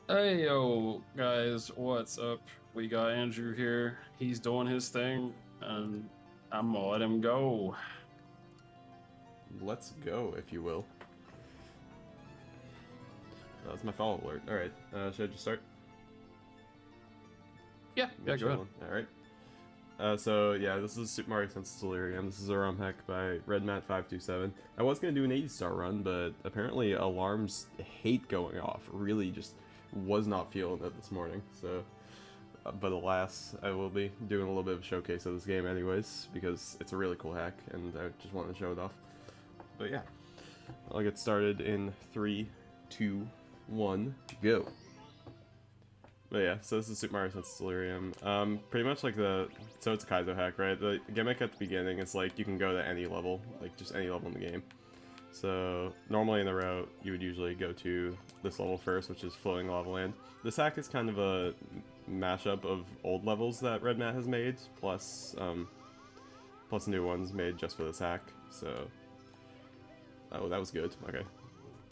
Hey yo, guys, what's up? We got Andrew here. He's doing his thing, and I'm gonna let him go. Let's go, if you will. That's my follow alert. Alright, should I just start? Yeah, Me yeah, go ahead. chilling. Alright. So yeah, this is Super Mario Senseless Delirium. This is a ROM hack by RedMat527. I was gonna do an 80-star run, but apparently alarms hate going off. Really just was not feeling it this morning, so... but alas, I will be doing a little bit of a showcase of this game anyways, because it's a really cool hack, and I just wanted to show it off. But yeah, I'll get started in 3, 2, 1, go. But yeah, so this is Super Mario Senseless Delirium. Pretty much like so it's a Kaizo hack, right? The gimmick at the beginning is like you can go to any level, like just any level in the game. So normally in the route, you would usually go to this level first, which is Floating Lava Land. This hack is kind of a mashup of old levels that RedMat has made, plus new ones made just for this hack. So, oh, that was good. Okay.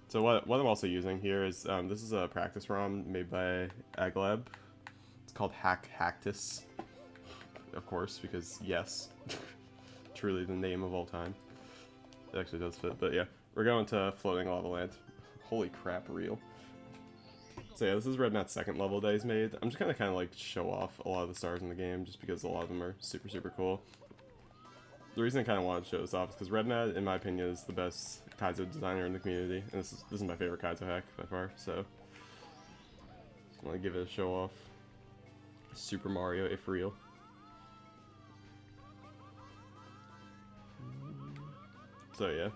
So what I'm also using here is, this is a practice ROM made by Aglab. It's called Hack Hacktus, of course, because yes, truly the name of all time. It actually does fit, but yeah. We're going to Floating Lava Land. Holy crap, real. So yeah, this is RedMat's second level that he's made. I'm just gonna kind of like show off a lot of the stars in the game, just because a lot of them are super, super cool. The reason I kind of wanted to show this off is because RedMat, in my opinion, is the best Kaizo designer in the community, and this is my favorite Kaizo hack by far. So, just want to give it a show off. Super Mario, if real. So yeah,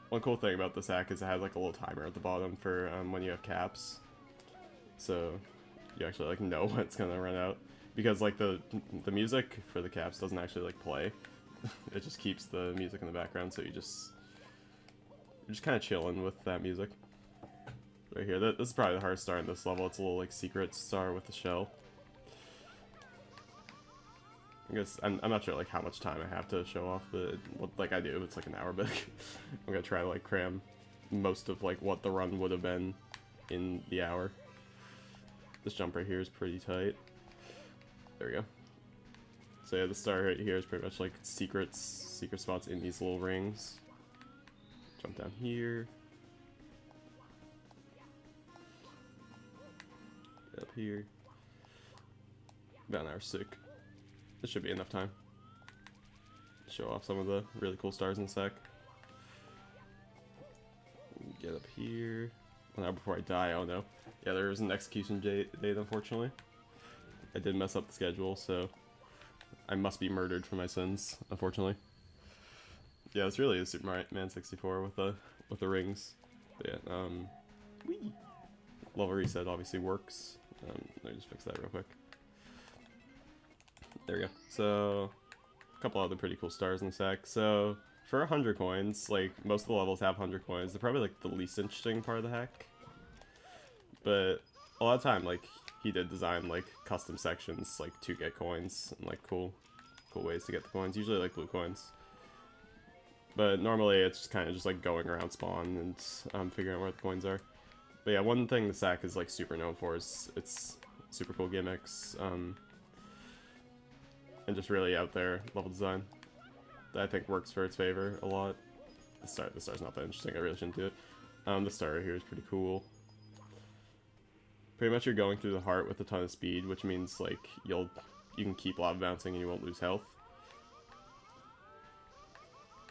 one cool thing about this hack is it has like a little timer at the bottom for when you have caps. So you actually like know when it's gonna run out, because like the music for the caps doesn't actually like play. It just keeps the music in the background, so you're just kind of chilling with that music. Right here, this is probably the hardest star in this level. It's a little like secret star with the shell. I guess I'm not sure like how much time I have to show off, but like I do, it's like an hour, but I'm gonna try to like cram most of like what the run would have been in the hour. This jump right here is pretty tight. There we go. So yeah, the star right here is pretty much like secret spots in these little rings. Jump down here. Up here. About an hour sick. This should be enough time. Show off some of the really cool stars in a sec. Get up here. 1 hour before I die, oh no. Yeah, there is an execution date, unfortunately. I did mess up the schedule, so I must be murdered for my sins, unfortunately. Yeah, this really is Super Mario 64 with the rings. But yeah, whee! Level reset obviously works. Let me just fix that real quick. There we go. So, a couple other pretty cool stars in the sack. So, for 100 coins, like, most of the levels have 100 coins. They're probably, like, the least interesting part of the hack. But, a lot of time, like, he did design, like, custom sections, like, to get coins, and, like, cool ways to get the coins. Usually, like, blue coins. But normally, it's just kind of just, like, going around spawn and figuring out where the coins are. But yeah, one thing the sack is, like, super known for is its super cool gimmicks, and just really out there level design that I think works for its favor a lot. The star's not that interesting, I really shouldn't do it. The star right here is pretty cool. Pretty much you're going through the heart with a ton of speed, which means like you can keep lava bouncing and you won't lose health.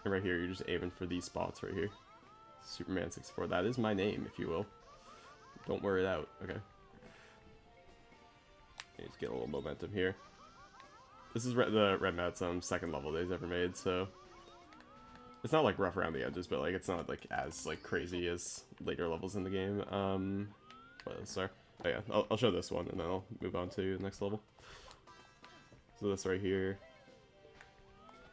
And right here you're just aiming for these spots right here. Superman64, that is my name, if you will. Don't wear it out, okay? Just get a little momentum here. This is the RedMat's second level that he's ever made, so it's not like rough around the edges, but like it's not like as like crazy as later levels in the game. What else are? Oh yeah, I'll show this one and then I'll move on to the next level. So this right here,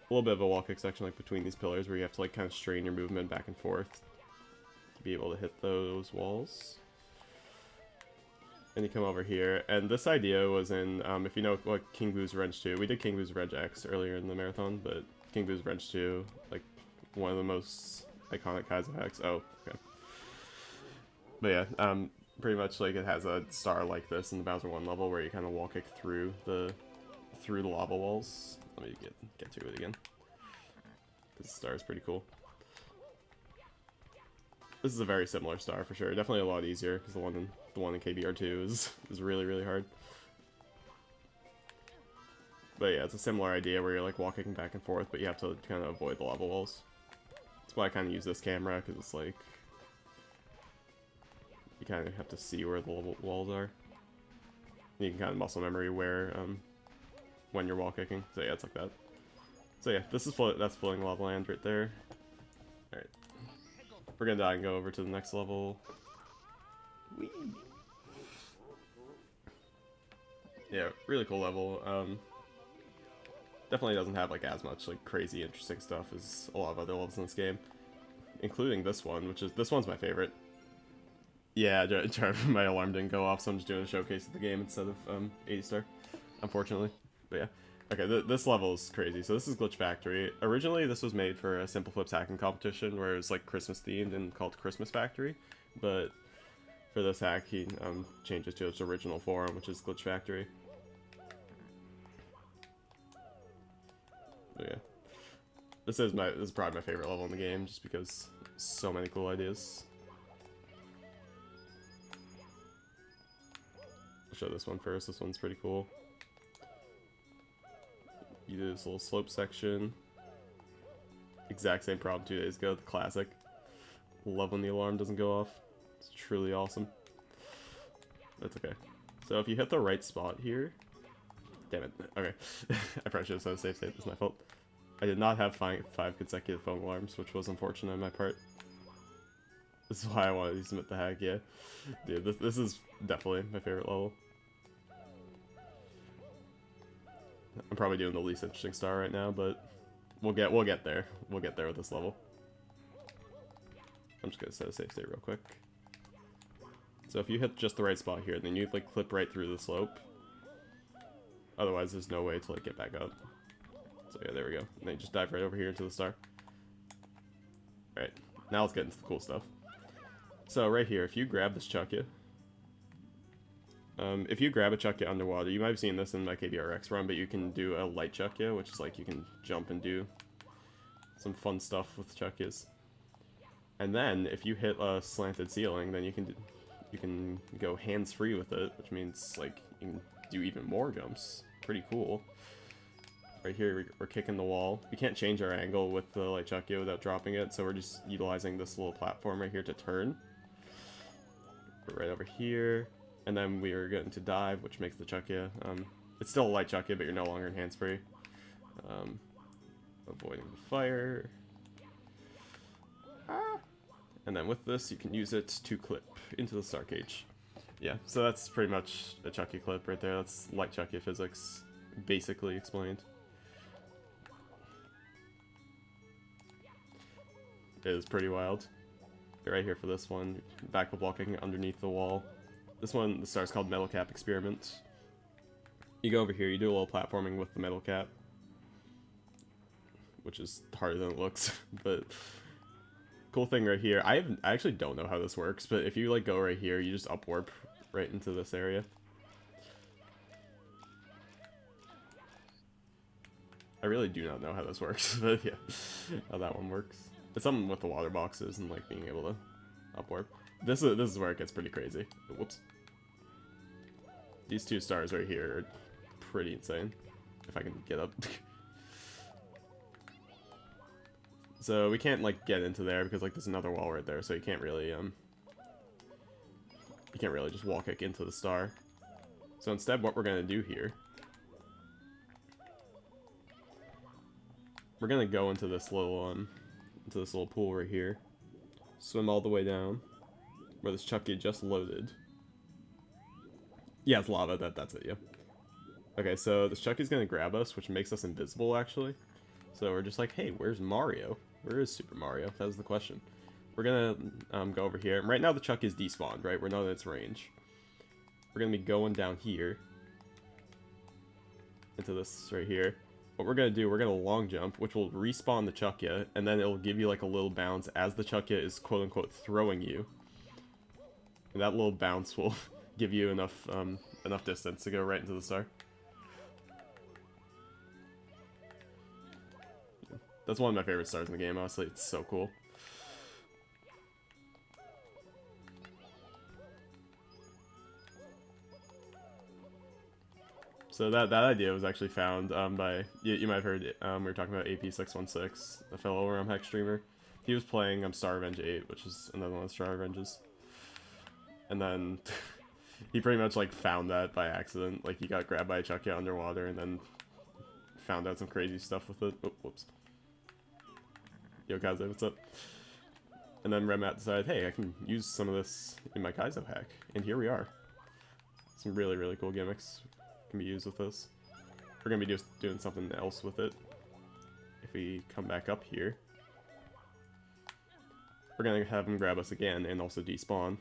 a little bit of a wall kick section like between these pillars where you have to like kind of strain your movement back and forth to be able to hit those walls. And you come over here, and this idea was in, if you know what King Boo's Revenge 2, we did King Boo's Revenge X earlier in the marathon, but King Boo's Revenge 2, like, one of the most iconic Kaizo hacks. Oh, okay. But yeah, pretty much like it has a star like this in the Bowser 1 level where you kind of wall kick through the lava walls. Let me get to it again. This star is pretty cool. This is a very similar star for sure. Definitely a lot easier because the one in KBR2 is really, really hard. But yeah, it's a similar idea where you're like wall kicking back and forth, but you have to kind of avoid the lava walls. That's why I kind of use this camera, because it's like you kind of have to see where the lava walls are. You can kind of muscle memory where when you're wall kicking. So yeah, it's like that. So yeah, that's floating lava land right there. All right. We're gonna die and go over to the next level. Whee! Yeah, really cool level. Definitely doesn't have like as much like crazy interesting stuff as a lot of other levels in this game, including this one, this one's my favorite. Yeah, my alarm didn't go off, so I'm just doing a showcase of the game instead of 80 star, unfortunately. But yeah. Okay, this level is crazy. So this is Glitch Factory. Originally, this was made for a Simple Flips hacking competition where it was like Christmas themed and called Christmas Factory. But for this hack, he changed it to its original form, which is Glitch Factory. But yeah, this is probably my favorite level in the game, just because so many cool ideas. I'll show this one first. This one's pretty cool. You do this little slope section. Exact same problem 2 days ago, the classic. Love when the alarm doesn't go off. It's truly awesome. That's okay. So if you hit the right spot here... Damn it. Okay. I probably should have said a safe state. This is my fault. I did not have 5 consecutive phone alarms, which was unfortunate on my part. This is why I wanted to submit the hack, yeah. Dude, this is definitely my favorite level. I'm probably doing the least interesting star right now, but we'll get there. We'll get there with this level. I'm just gonna set a safe state real quick. So if you hit just the right spot here, then you like clip right through the slope. Otherwise, there's no way to like get back up. So yeah, there we go. And then you just dive right over here into the star. All right, now let's get into the cool stuff. So right here, if you grab this Chuckya. If you grab a Chuckya underwater, you might have seen this in my KBRX run, but you can do a light Chuckya, which is like you can jump and do some fun stuff with Chuckyas. And then if you hit a slanted ceiling, then you can go hands-free with it, which means like you can do even more jumps. Pretty cool. Right here, we're kicking the wall. We can't change our angle with the light Chuckya without dropping it, so we're just utilizing this little platform right here to turn. We're right over here. And then we are getting to dive, which makes the Chuckya. It's still a light Chuckya, but you're no longer in hands-free. Avoiding the fire. And then with this, you can use it to clip into the star cage. Yeah, so that's pretty much a Chuckya clip right there. That's light Chuckya physics, basically explained. It is pretty wild. Right here for this one, back blocking underneath the wall. This one, the star's called Metal Cap Experiment. You go over here, you do a little platforming with the metal cap, which is harder than it looks, but cool thing right here, I actually don't know how this works, but if you like go right here, you just up warp right into this area. I really do not know how this works, but yeah, how that one works. It's something with the water boxes and like being able to up warp. This is where it gets pretty crazy. Whoops. These 2 stars right here are pretty insane. If I can get up. So we can't like get into there because like there's another wall right there, so you can't really just wall kick into the star. So instead, what we're gonna do here, we're gonna go into this little pool right here, swim all the way down where this Chuckya just loaded. Yeah, it's lava. That's it. Yeah. Okay, so this Chucky's gonna grab us, which makes us invisible actually. So we're just like, hey, where's Mario? Where is Super Mario? That was the question. We're gonna go over here. And right now the Chuck is despawned, right? We're not in its range. We're gonna be going down here into this right here. What we're gonna do, we're gonna long jump, which will respawn the Chuckya, and then it'll give you like a little bounce as the Chuckya is quote unquote throwing you. And that little bounce will give you enough enough distance to go right into the star. That's one of my favorite stars in the game, honestly. It's so cool. So that idea was actually found by, you might have heard, we were talking about AP616, a fellow Realm Hack streamer. He was playing Star Revenge 8, which is another one of the Star Revenges. And then he pretty much like found that by accident. Like he got grabbed by a Chucky underwater and then found out some crazy stuff with it. Oh, whoops. Yo, Kaizo, what's up? And then Redmat decided, hey, I can use some of this in my Kaizo hack. And here we are. Some really, really cool gimmicks can be used with this. We're going to be just doing something else with it. If we come back up here, we're going to have him grab us again and also despawn.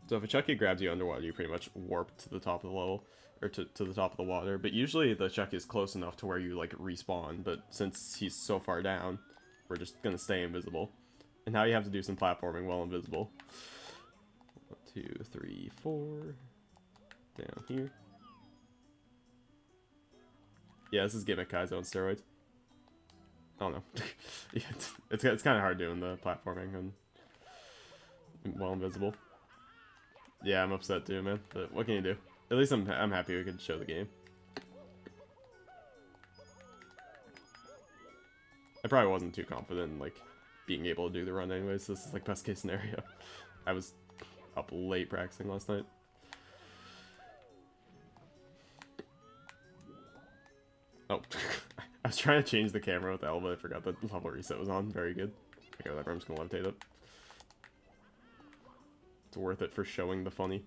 So if a Chucky grabs you underwater, you pretty much warp to the top of the level, or to the top of the water. But usually the Chucky is close enough to where you like respawn, but since he's so far down, we're just gonna stay invisible. And now you have to do some platforming while invisible. 1, 2, 3, 4. Down here. Yeah, this is Gimmick Kaizo on steroids. I don't know. Yeah, it's kind of hard doing the platforming and while invisible. Yeah, I'm upset too, man. But what can you do? At least I'm happy we could show the game. I probably wasn't too confident in, like, being able to do the run anyways. So this is, like, best case scenario. I was up late practicing last night. Oh, I was trying to change the camera with Elba. I forgot that level reset was on. Very good. Okay, whatever. I'm just gonna levitate it. It's worth it for showing the funny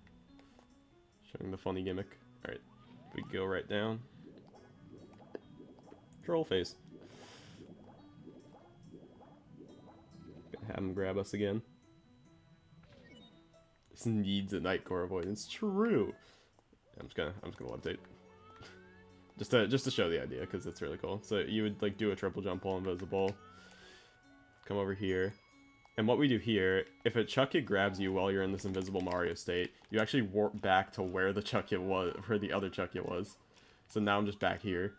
gimmick. Alright, we go right down. Troll face. Gonna have him grab us again. This needs a night core avoidance. True. I'm just gonna levitate. just to show the idea, because it's really cool. So you would like do a triple jump while invisible. Come over here. And what we do here, if a Chucky grabs you while you're in this invisible Mario state, you actually warp back to where the Chucky was, where the other Chucky was. So now I'm just back here.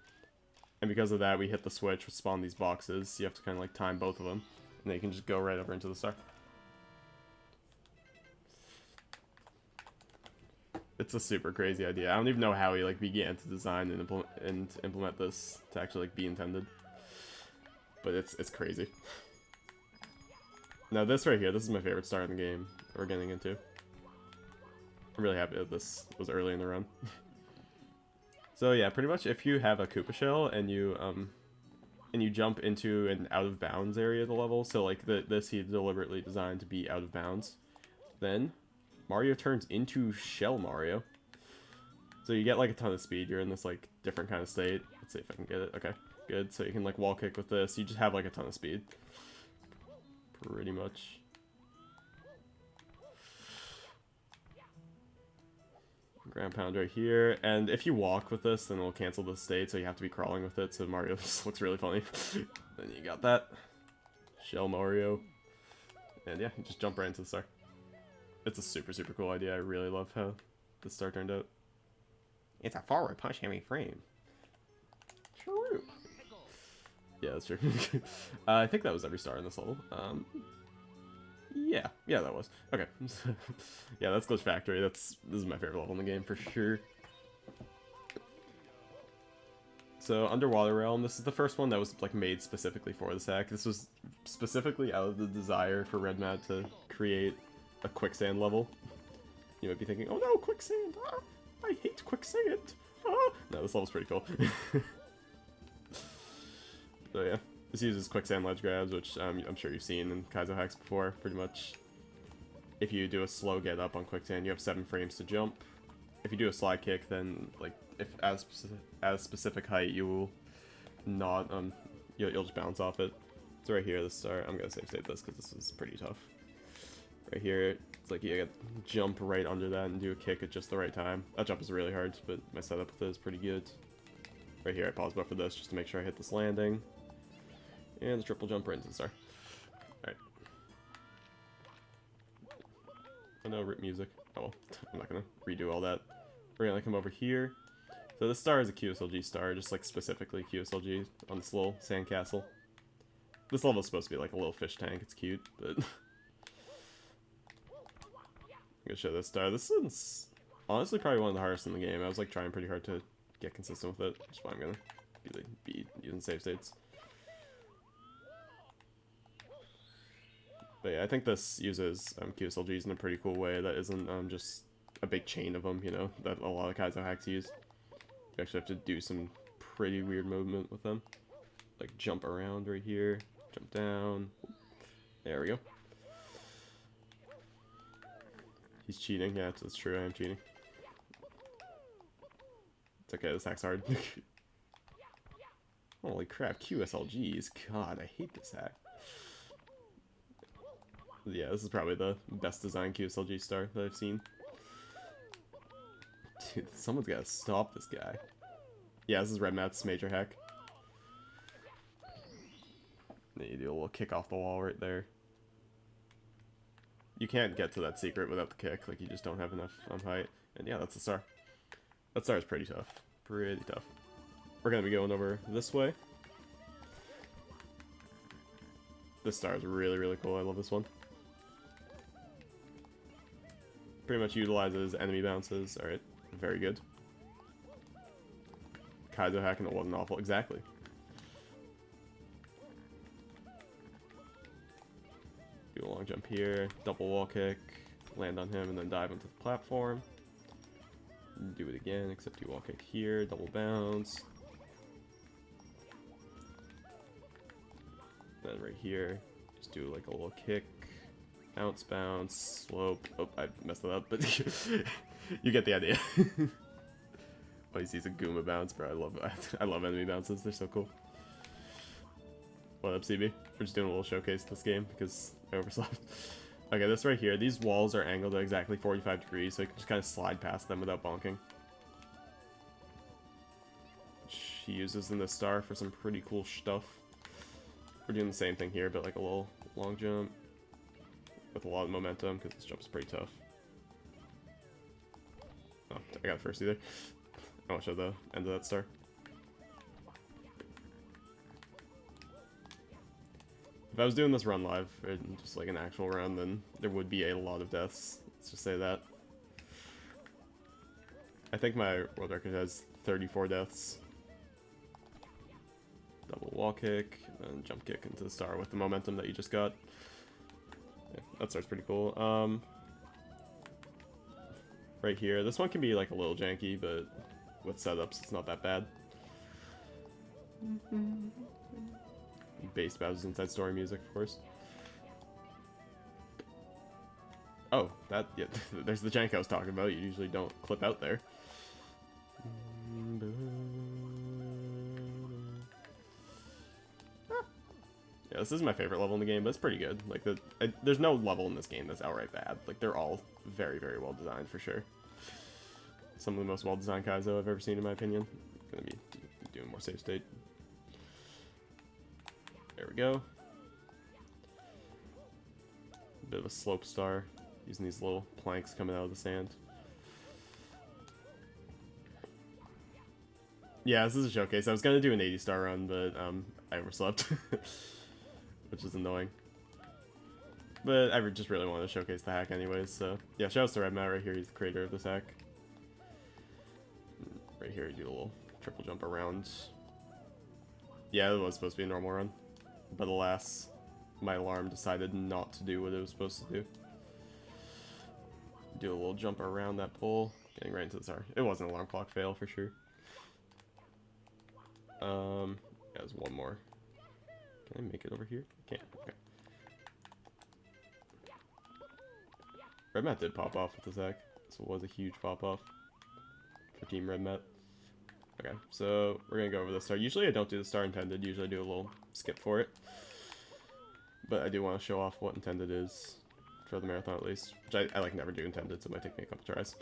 And because of that, we hit the switch, which spawn these boxes. You have to kind of like time both of them. And then you can just go right over into the star. It's a super crazy idea. I don't even know how he like began to design and implement this to actually like be intended. But it's crazy. Now this right here, this is my favorite star in the game that we're getting into. I'm really happy that this was early in the run. So yeah, pretty much if you have a Koopa shell and you jump into an out of bounds area of the level, so like this he deliberately designed to be out of bounds, then Mario turns into Shell Mario. So you get like a ton of speed. You're in this like different kind of state. Let's see if I can get it. Okay, good. So you can like wall kick with this. You just have like a ton of speed. Pretty much. Ground pound right here, and if you walk with this, then it'll cancel the state, so you have to be crawling with it, so Mario just looks really funny. Then you got that. Shell Mario. And yeah, you just jump right into the star. It's a super, super cool idea. I really love how the star turned out. It's a forward push heavy frame. True. Yeah, that's true. I think that was every star in this level. Yeah, that was. Okay. Yeah, that's Glitch Factory. This is my favorite level in the game for sure. So, Underwater Realm, this is the first one that was like made specifically for this hack. This was specifically out of the desire for Redmat to create a quicksand level. You might be thinking, oh no, quicksand! Ah, I hate quicksand! Ah. No, this level's pretty cool. So yeah, this uses quicksand ledge grabs, which I'm sure you've seen in Kaizo hacks before. Pretty much, if you do a slow get up on quicksand, you have 7 frames to jump. If you do a slide kick, then like if at a specific height, you will not you'll just bounce off it. So right here, the star. I'm gonna save this because this is pretty tough. Right here, it's like you gotta jump right under that and do a kick at just the right time. That jump is really hard, but my setup with it is pretty good. Right here, I pause buffer this just to make sure I hit this landing. And the triple jump right into the star. Alright. I know rip music. Oh well, I'm not gonna redo all that. We're gonna come over here. So this star is a QSLG star, just like specifically QSLG on this little sandcastle. This level is supposed to be like a little fish tank, it's cute, but... I'm gonna show this star. This one's honestly probably one of the hardest in the game. I was like trying pretty hard to get consistent with it, which is why I'm gonna be using save states. But yeah, I think this uses QSLGs in a pretty cool way that isn't just a big chain of them, you know, that a lot of Kaizo hacks use. You actually have to do some pretty weird movement with them. Like jump around right here, jump down. There we go. He's cheating, yeah, it's true, I am cheating. It's okay, this hack's hard. Holy crap, QSLGs. God, I hate this hack. Yeah, this is probably the best designed QSLG star that I've seen. Dude, someone's gotta stop this guy. Yeah, this is Red Matt's major hack. Then you do a little kick off the wall right there. You can't get to that secret without the kick, like you just don't have enough height. And yeah, that's the star. That star is pretty tough. Pretty tough. We're gonna be going over this way. This star is really, really cool. I love this one. Pretty much utilizes enemy bounces. Alright, very good. Kaizo hack and it wasn't awful. Exactly. Do a long jump here, double wall kick, land on him, and then dive into the platform. Do it again, except you wall kick here, double bounce. Then right here, just do like a little kick, bounce, bounce, slope. Oh, I messed it up, but you get the idea. Oh, he sees a Goomba bounce, bro. I love enemy bounces. They're so cool. What up, CB? We're just doing a little showcase this game because I overslept. Okay, this right here, these walls are angled at exactly 45 degrees, so you can just kind of slide past them without bonking. She uses in the star for some pretty cool stuff. We're doing the same thing here, but like a little long jump with a lot of momentum, because this jump's pretty tough. Oh, I got it first either. I want to show the end of that star. If I was doing this run live, or just like an actual run, then there would be a lot of deaths. Let's just say that. I think my world record has 34 deaths. Double wall kick, and then jump kick into the star with the momentum that you just got. Yeah, that star's pretty cool. Right here, this one can be like a little janky, but with setups, it's not that bad. Bass bounces inside story music, of course. Oh, that, yeah, there's the jank I was talking about. You usually don't clip out there. Yeah, this is my favorite level in the game, but it's pretty good. Like, there's no level in this game that's outright bad. Like, they're all very, very well designed, for sure. Some of the most well-designed Kaizo I've ever seen, in my opinion. I'm gonna be doing more save state. There we go. A bit of a slope star, using these little planks coming out of the sand. Yeah, this is a showcase. I was gonna do an 80-star run, but I overslept, which is annoying. But I just really wanted to showcase the hack anyways, so yeah, shout out to Red Matt right here. He's the creator of this hack. Right here, you do a little triple jump around. Yeah, it was supposed to be a normal run, but alas, my alarm decided not to do what it was supposed to do. Do a little jump around that pole, getting right into the star. It was an alarm clock fail for sure. Yeah, there's one more. Can I make it over here? I can't. Okay. Red Mat did pop off with this hack, so it was a huge pop off for Team Red Mat. Okay, so we're gonna go over the star. Usually I don't do the star intended, usually I do a little skip for it. But I do want to show off what intended is, for the marathon at least. Which I like never do intended, so it might take me a couple tries.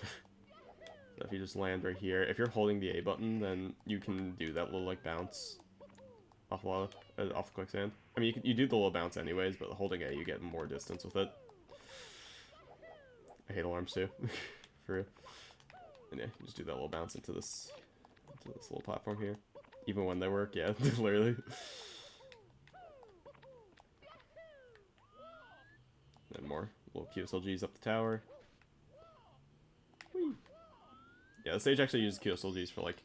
So if you just land right here, if you're holding the A button, then you can do that little like bounce off lava, off the quicksand. I mean, you do the little bounce anyways, but holding A, you get more distance with it. I hate alarms too, for real. And yeah, you just do that little bounce into this little platform here. Even when they work, yeah, literally. Then more little QSLGs up the tower. Whee! Yeah, the stage actually uses QSLGs for like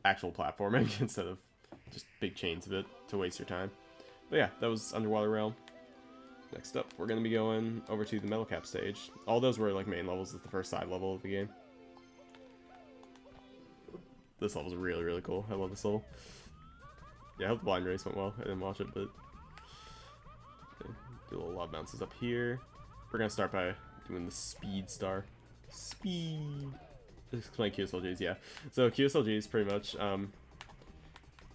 actual platforming instead of just big chains of it to waste your time. But yeah, that was Underwater Realm. Next up, we're going to be going over to the Metal Cap stage. All those were like main levels. It's the first side level of the game. This level's really, really cool. I love this level. Yeah, I hope the blind race went well. I didn't watch it, but do a little lava bounces up here. We're going to start by doing the Speed Star. Speed! Explain QSLGs, yeah. So QSLGs pretty much,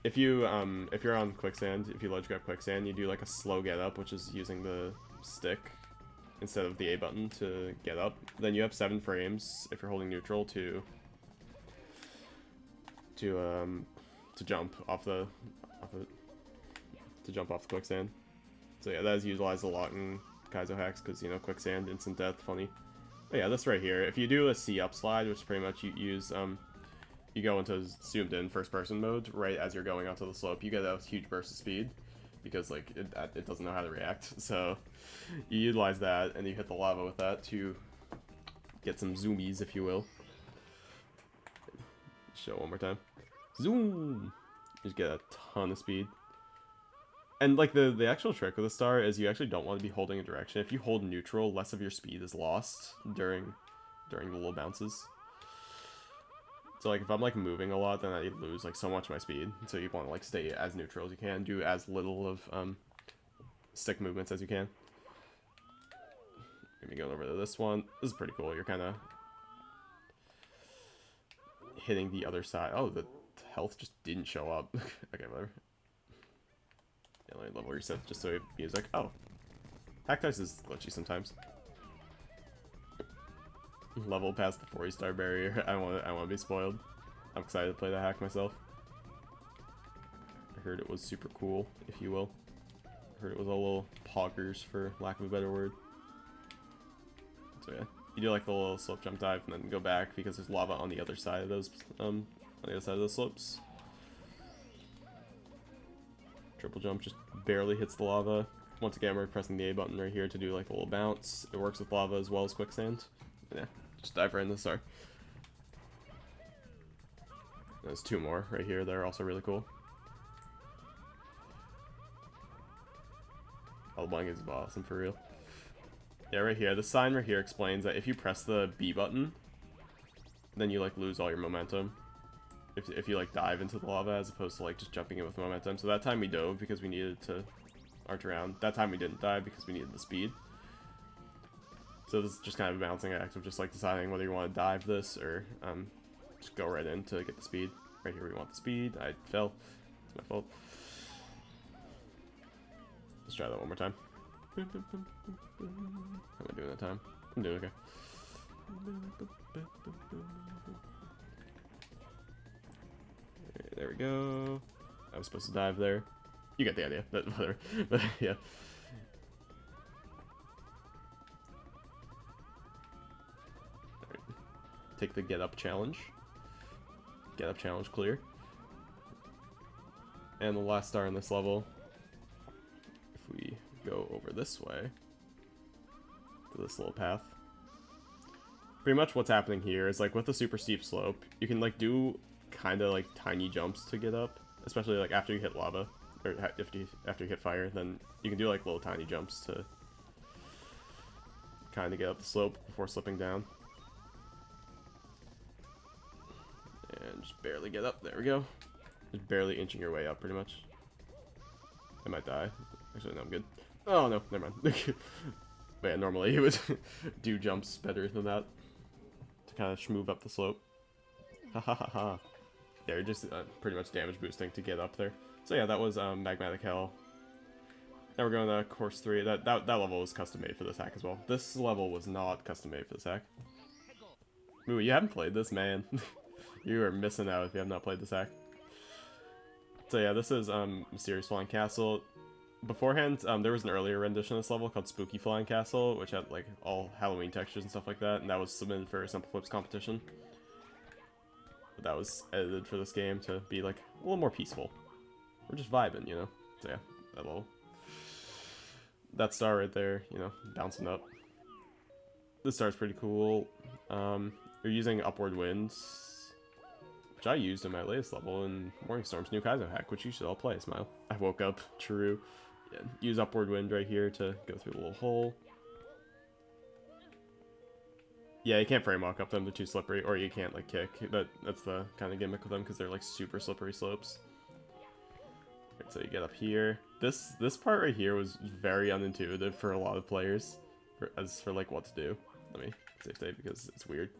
if you're on quicksand, if you ledge grab quicksand, you do like a slow get up, which is using the stick instead of the A button to get up. Then you have 7 frames if you're holding neutral to jump off the quicksand. So yeah, that is utilized a lot in Kaizo hacks because, you know, quicksand, instant death, funny. But yeah, this right here, if you do a C up slide, which pretty much you use you go into zoomed in first person mode right as you're going onto the slope, you get a huge burst of speed because like it doesn't know how to react. So you utilize that and you hit the lava with that to get some zoomies, if you will. Show it one more time. Zoom! You just get a ton of speed. And like the actual trick with the star is you actually don't want to be holding a direction. If you hold neutral, less of your speed is lost during the little bounces. So like if I'm like moving a lot, then I lose like so much of my speed. So you want to like stay as neutral as you can, do as little of stick movements as you can. Gonna be going over to this one. This is pretty cool. You're kind of hitting the other side. Oh, the health just didn't show up. Okay, whatever. Yeah, let me level reset just so it feels like, oh, hack dice is glitchy sometimes. Level past the 40-star barrier. I want to be spoiled. I'm excited to play the hack myself. I heard it was super cool, if you will. I heard it was a little poggers, for lack of a better word. So yeah, you do like the little slope jump dive and then go back because there's lava on the other side of those on the other side of those slopes. Triple jump just barely hits the lava. Once again, we're pressing the A button right here to do like a little bounce. It works with lava as well as quicksand. Yeah, just dive right in the star. There's 2 more right here that are also really cool. Oh, the is awesome for real. Yeah, right here. The sign right here explains that if you press the B button, then you like lose all your momentum. If you like dive into the lava as opposed to like just jumping in with momentum. So that time we dove because we needed to arch around. That time we didn't dive because we needed the speed. So this is just kind of a balancing act of just like deciding whether you want to dive this or just go right in to get the speed. Right here we want the speed. I fell. It's my fault. Let's try that one more time. How am I doing that time? I'm doing okay. There we go. I was supposed to dive there. You get the idea. But whatever. But yeah. Alright. Take the get up challenge. Get up challenge clear. And the last star in this level, if we go over this way to this little path, pretty much what's happening here is like with the super steep slope, you can like do kind of like tiny jumps to get up, especially like after you hit lava or after you hit fire. Then you can do like little tiny jumps to kind of get up the slope before slipping down and just barely get up. There we go. Just barely inching your way up pretty much. I might die. Actually, no, I'm good. Oh no, never mind. But yeah, normally you would do jumps better than that to kind of schmoove up the slope. Ha ha ha ha. Yeah, you're just pretty much damage boosting to get up there. So yeah, that was Magmatic Hell. Now we're going to course 3. That level was custom made for this hack as well. This level was not custom made for this hack. Ooh, you haven't played this, man. You are missing out if you have not played this hack. So So yeah, this is Mysterious Flying Castle. Beforehand, there was an earlier rendition of this level called Spooky Flying Castle, which had like all Halloween textures and stuff like that, and that was submitted for a Simple Flips competition. But that was edited for this game to be like a little more peaceful. We're just vibing, you know? So yeah, that level. That star right there, you know, bouncing up. This star's pretty cool. You're using Upward Winds, which I used in my latest level in Morningstorm's new Kaizo hack, which you should all play, Smile. I woke up, true. Yeah, use Upward Wind right here to go through the little hole. Yeah, you can't frame walk up them, they're too slippery, or you can't like kick. That's the kind of gimmick with them, because they're like super slippery slopes. Right, so you get up here. This part right here was very unintuitive for a lot of players, as for like what to do. Let me save because it's weird.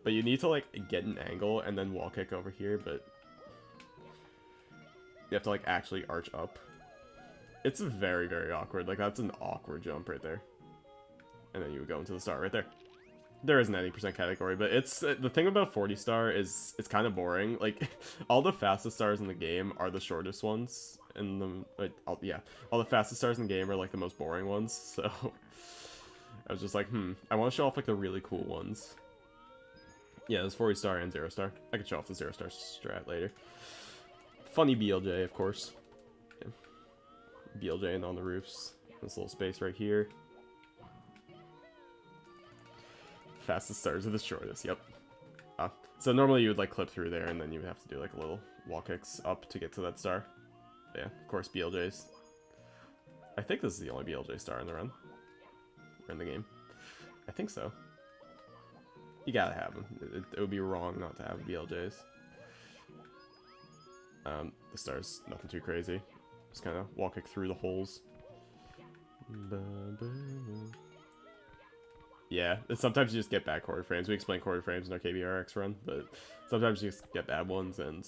But you need to like get an angle and then wall kick over here, but you have to like actually arch up. It's very, very awkward. Like that's an awkward jump right there. And then you would go into the star right there. There is an 90% category, but it's the thing about 40 star is it's kind of boring. Like all the fastest stars in the game are the shortest ones, and all the fastest stars in the game are like the most boring ones. So I was just like, I want to show off like the really cool ones. Yeah, there's 40 star and 0 star. I could show off the 0 star strat later. Funny BLJ, of course. Yeah. BLJ and on the roofs. This little space right here. Fastest stars are the shortest, yep. So normally you would like clip through there and then you would have to do like a little wall kicks up to get to that star. But yeah, of course BLJs. I think this is the only BLJ star in the run. Or in the game. I think so. You gotta have them. It would be wrong not to have BLJs. The star's nothing too crazy. Just kind of wall kick through the holes. Yeah, sometimes you just get bad quarter frames. We explain quarter frames in our KBRX run, but sometimes you just get bad ones and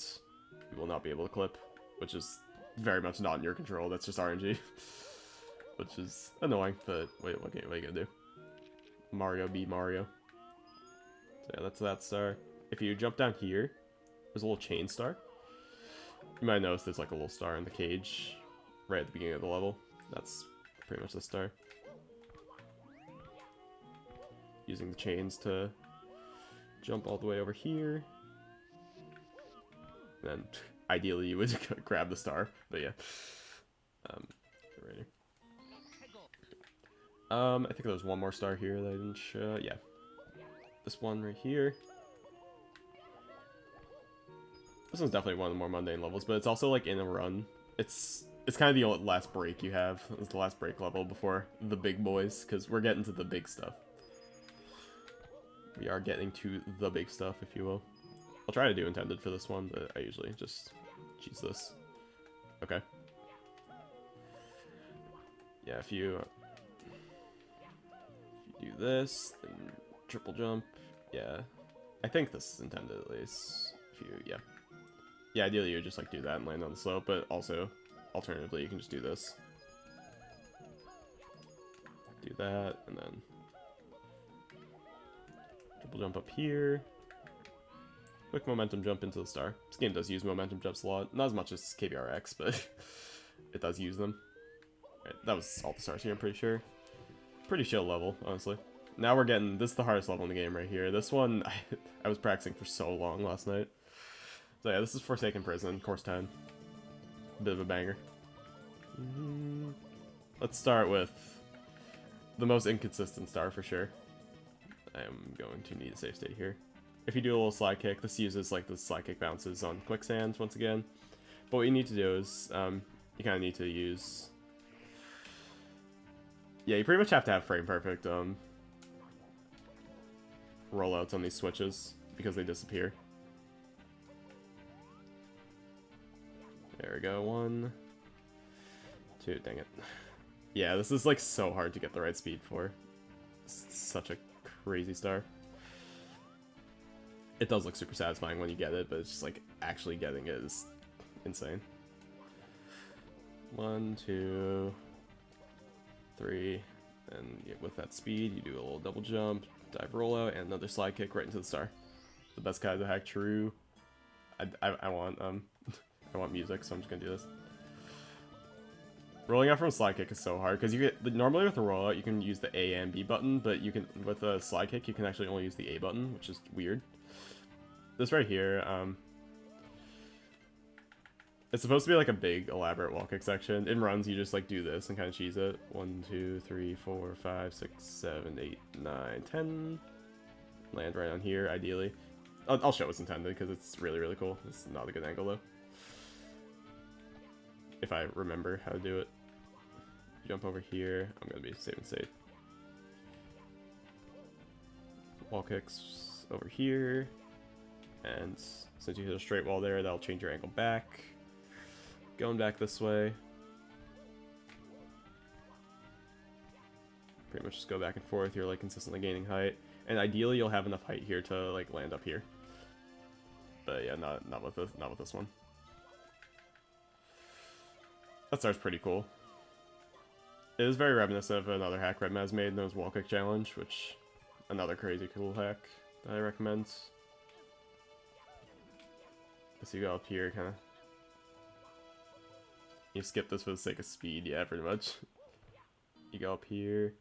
you will not be able to clip, which is very much not in your control. That's just RNG, which is annoying, but wait, what are you gonna do? Mario be Mario. So yeah, that's that star. If you jump down here, there's a little chain star. You might notice there's like a little star in the cage right at the beginning of the level. That's pretty much the star. Using the chains to jump all the way over here. And then ideally you would grab the star, but yeah. Right here. I think there was one more star here that I didn't show. Yeah. This one right here. This one's definitely one of the more mundane levels, but it's also like in a run. It's kind of the last break you have. It's the last break level before the big boys, because we're getting to the big stuff. We are getting to the big stuff, if you will. I'll try to do intended for this one, but I usually just cheese this. Okay. Yeah, if you do this, then triple jump. Yeah. I think this is intended at least. If you, yeah. Yeah, ideally you would just like do that and land on the slope, but also, alternatively, you can just do this. Do that, and then triple jump up here. Quick momentum jump into the star. This game does use momentum jumps a lot. Not as much as KBRX, but it does use them. Right, that was all the stars here, I'm pretty sure. Pretty chill level, honestly. Now we're getting... This is the hardest level in the game right here. This one, I was practicing for so long last night. So yeah, this is Forsaken Prison, course 10. Bit of a banger. Let's start with the most inconsistent star for sure. I am going to need a safe state here. If you do a little slide kick, this uses like the slide kick bounces on quicksand once again. But what you need to do is, you kind of need to use... Yeah, you pretty much have to have frame perfect rollouts on these switches, because they disappear. There we go, 1, 2, dang it. Yeah, this is like so hard to get the right speed for. It's such a crazy star. It does look super satisfying when you get it, but it's just like actually getting it is insane. 1, 2, 3, and yeah, with that speed, you do a little double jump, dive rollout, and another slide kick right into the star. The best Kaizo hack, true. I want I want music, so I'm just gonna do this. Rolling out from slide kick is so hard because you get normally with a rollout you can use the A and B button, but you can with a slide kick you can actually only use the A button, which is weird. This right here, it's supposed to be like a big elaborate wall kick section. In runs you just like do this and kind of cheese it. 1, 2, 3, 4, 5, 6, 7, 8, 9, 10. Land right on here, ideally. I'll show what's intended because it's really, really cool. It's not a good angle though. If I remember how to do it. Jump over here. I'm gonna be safe and safe. Wall kicks over here. And since you hit a straight wall there, that'll change your angle back. Going back this way. Pretty much just go back and forth. You're like consistently gaining height. And ideally you'll have enough height here to like land up here. But yeah, not with this one. That star's pretty cool. It is very reminiscent of another hack Redmaz made, known as Wall Kick Challenge, which another crazy cool hack that I recommend. So you go up here, kind of. You skip this for the sake of speed, yeah, pretty much. You go up here.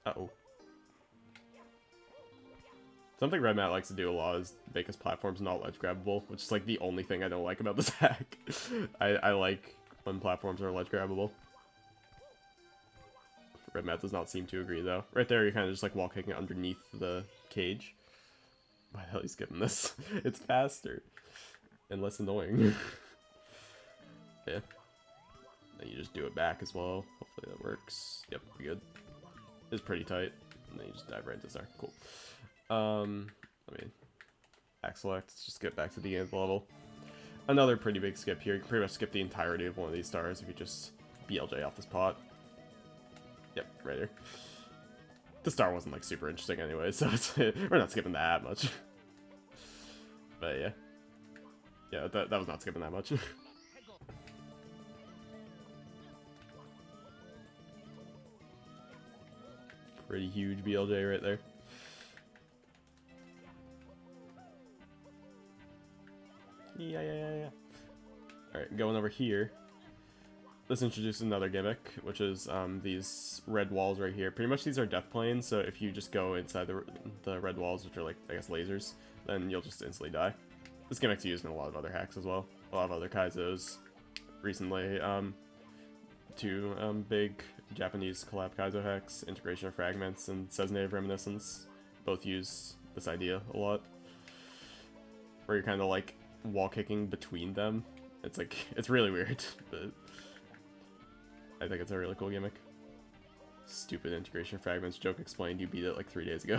Uh-oh. Something Redmat likes to do a lot is make his platforms not ledge grabbable, which is like the only thing I don't like about this hack. I like when platforms are ledge grabbable. Redmat does not seem to agree though. Right there you're kind of just like wall kicking underneath the cage. Why the hell are you skipping this? It's faster. And less annoying. Yeah. Then you just do it back as well. Hopefully that works. Yep, we good. It's pretty tight. And then you just dive right into star. Cool. I mean, back select, let's just get back to the beginning of the level. Another pretty big skip here. You can pretty much skip the entirety of one of these stars if you just BLJ off this pot. Yep, right here. The star wasn't like super interesting anyway, so it's, we're not skipping that much. But yeah. Yeah, that was not skipping that much. Pretty huge BLJ right there. Yeah. Alright, going over here. This introduces another gimmick, which is these red walls right here. Pretty much these are death planes, so if you just go inside the red walls, which are like, I guess, lasers, then you'll just instantly die. This gimmick's used in a lot of other hacks as well. A lot of other Kaizos recently. Two big Japanese collab Kaizo hacks, Integration of Fragments and Seznave Reminiscence, both use this idea a lot. Where you're kind of like wall kicking between them. It's like, it's really weird, but I think it's a really cool gimmick. Stupid Integration of Fragments joke explained, you beat it like 3 days ago.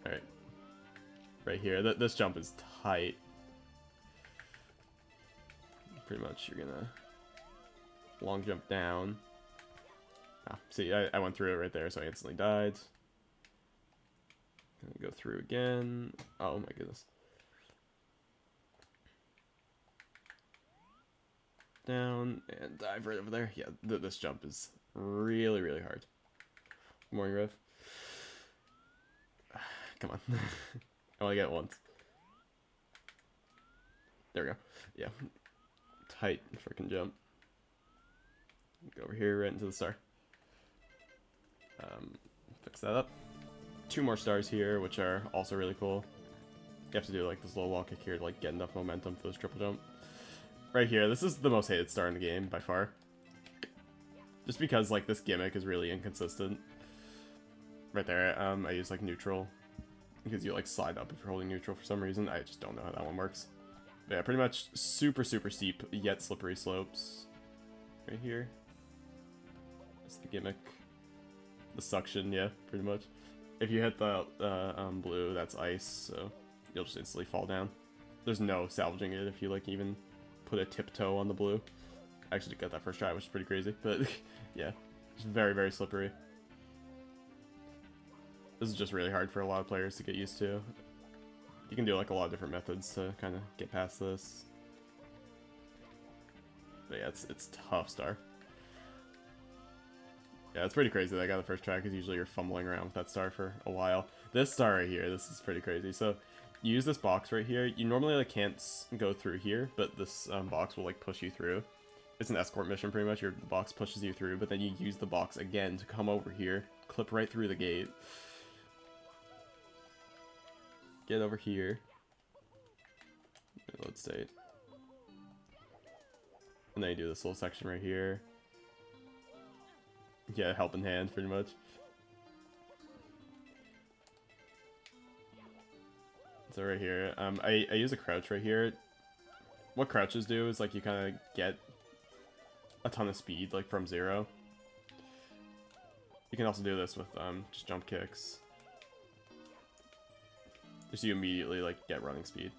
Alright. Right here, this jump is tight. Pretty much you're gonna long jump down. Ah, see, I went through it right there, so I instantly died. Gonna go through again. Oh my goodness. Down and dive right over there. Yeah, this jump is really, really hard. Good morning, Rev. Come on. I only get it once. There we go. Yeah. Tight freaking jump. Go over here right into the star. Fix that up. 2 more stars here, which are also really cool. You have to do like this little wall kick here to like get enough momentum for this triple jump. Right here, this is the most hated star in the game by far. Just because like this gimmick is really inconsistent. Right there, I use like neutral because you like slide up if you're holding neutral for some reason. I just don't know how that one works. But yeah, pretty much super steep yet slippery slopes. Right here. That's the gimmick. The suction, yeah, pretty much. If you hit the blue, that's ice, so you'll just instantly fall down. There's no salvaging it if you like even put a tiptoe on the blue. I actually got that first try, which is pretty crazy, but yeah, it's very slippery. This is just really hard for a lot of players to get used to. You can do like a lot of different methods to kind of get past this. But yeah, it's tough star. Yeah, it's pretty crazy that I got the first try, because usually you're fumbling around with that star for a while. This star right here, this is pretty crazy. So you use this box right here. You normally like can't go through here, but this box will like push you through. It's an escort mission pretty much. Your box pushes you through, but then you use the box again to come over here, clip right through the gate. Get over here. Load state. And then you do this little section right here. Yeah, helping hand pretty much. So right here, I use a crouch right here. What crouches do is like you kind of get a ton of speed like from 0. You can also do this with just jump kicks. Just you immediately like get running speed.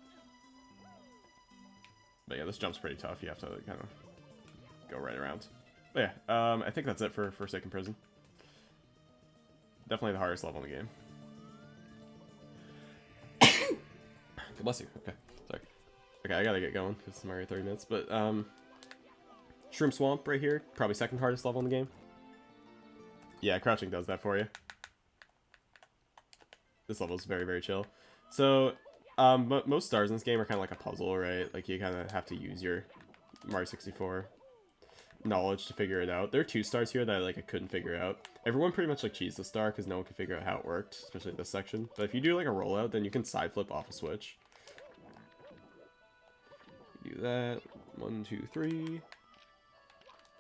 But yeah, this jump's pretty tough. You have to kind of go right around. But yeah, I think that's it for Forsaken Prison. Definitely the hardest level in the game. Bless you. Okay, sorry. Okay, I gotta get going because it's already 30 minutes. But Shroom Swamp right here, probably second hardest level in the game. Yeah, crouching does that for you. This level is very, very chill. So, most stars in this game are kind of like a puzzle, right? Like you kind of have to use your Mario 64 knowledge to figure it out. There are 2 stars here that like I couldn't figure out. Everyone pretty much like cheesed the star because no one could figure out how it worked, especially this section. But if you do like a rollout, then you can side flip off a switch. Do that. 1, 2, 3.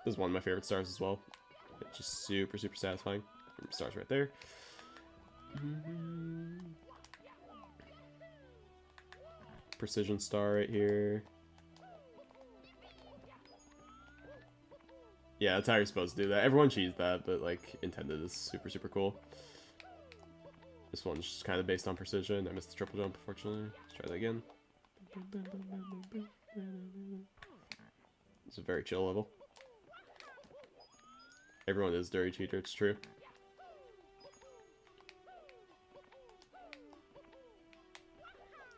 This is one of my favorite stars as well. It's just super, super satisfying. Stars right there. Precision star right here. Yeah, that's how you're supposed to do that. Everyone cheesed that, but like intended is super, super cool. This one's just kind of based on precision. I missed the triple jump, unfortunately. Let's try that again. It's a very chill level. Everyone is dirty cheater, it's true.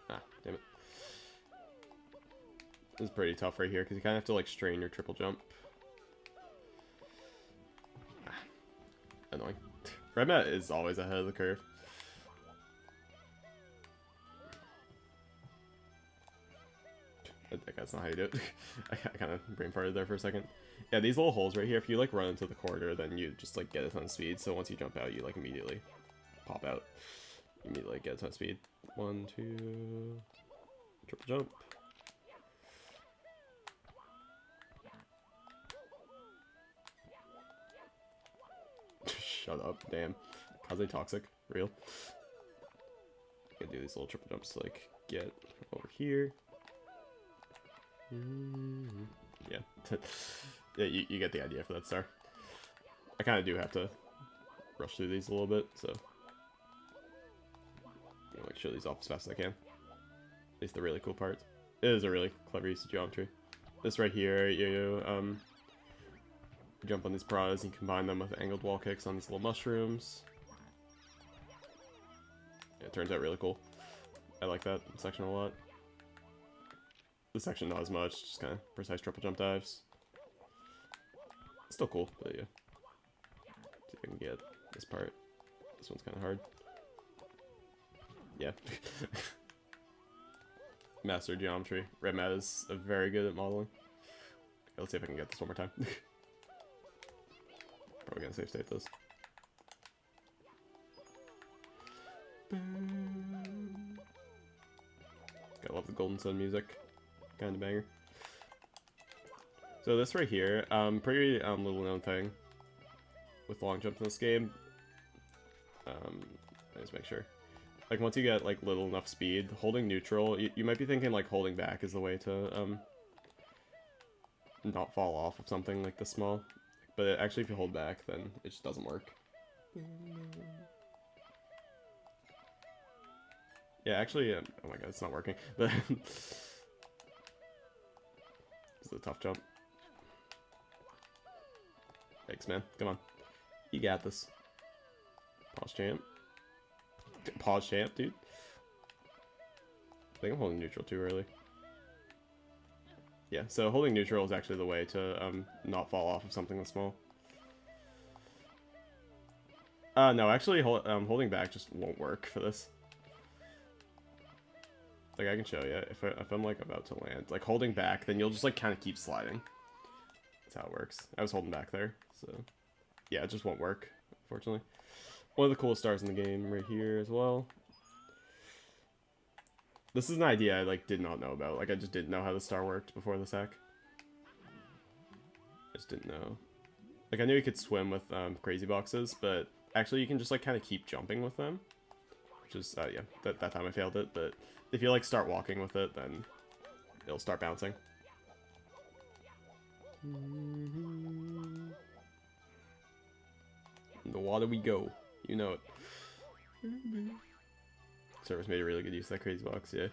Ah, damn it. This is pretty tough right here, because you kind of have to like strain your triple jump. Ah, annoying. Red Mat is always ahead of the curve. I think that's not how you do it. I kind of brain farted there for a second. Yeah, these little holes right here, if you like run into the corridor, then you just like get a ton of speed. So once you jump out, you like immediately pop out. You immediately like, get a ton of speed. 1, 2, triple jump. Shut up, damn. Kaze toxic, real. I can do these little triple jumps to like get over here. Yeah. Yeah, you get the idea for that star. I kind of do have to rush through these a little bit, so I'll like show these off as fast as I can. At least the really cool parts. It is a really clever use of geometry. This right here, you jump on these prods and combine them with angled wall kicks on these little mushrooms. Yeah, it turns out really cool. I like that section a lot. This section not as much, just kind of precise triple jump dives. Still cool, but yeah. See if I can get this part. This one's kind of hard. Yeah. Master geometry. Red Mat is very good at modeling. Okay, let's see if I can get this one more time. Probably gonna save state this. Gotta love the Golden Sun music. Kind of banger. So this right here, pretty little known thing with long jumps in this game. Let's make sure. Like once you get like little enough speed, holding neutral, you might be thinking like holding back is the way to not fall off of something like this small. But actually if you hold back, then it just doesn't work. Yeah, actually, oh my god, it's not working. But it's a tough jump. Thanks, man. Come on. You got this. Pause champ. Pause champ, dude. I think I'm holding neutral too early. Yeah, so holding neutral is actually the way to not fall off of something that's small. No, actually holding back just won't work for this. Like, I can show you. If I'm, like, about to land. Like, holding back, then you'll just, like, kind of keep sliding. That's how it works. I was holding back there, so... Yeah, it just won't work, unfortunately. One of the coolest stars in the game right here as well. This is an idea I, like, did not know about. Like, I just didn't know how the star worked before this hack. I just didn't know. Like, I knew you could swim with crazy boxes, but actually you can just, like, kind of keep jumping with them. Which is, yeah, that time I failed it, but if you, like, start walking with it, then it'll start bouncing. In the water we go. You know it. Service made a really good use of that crazy box, yeah.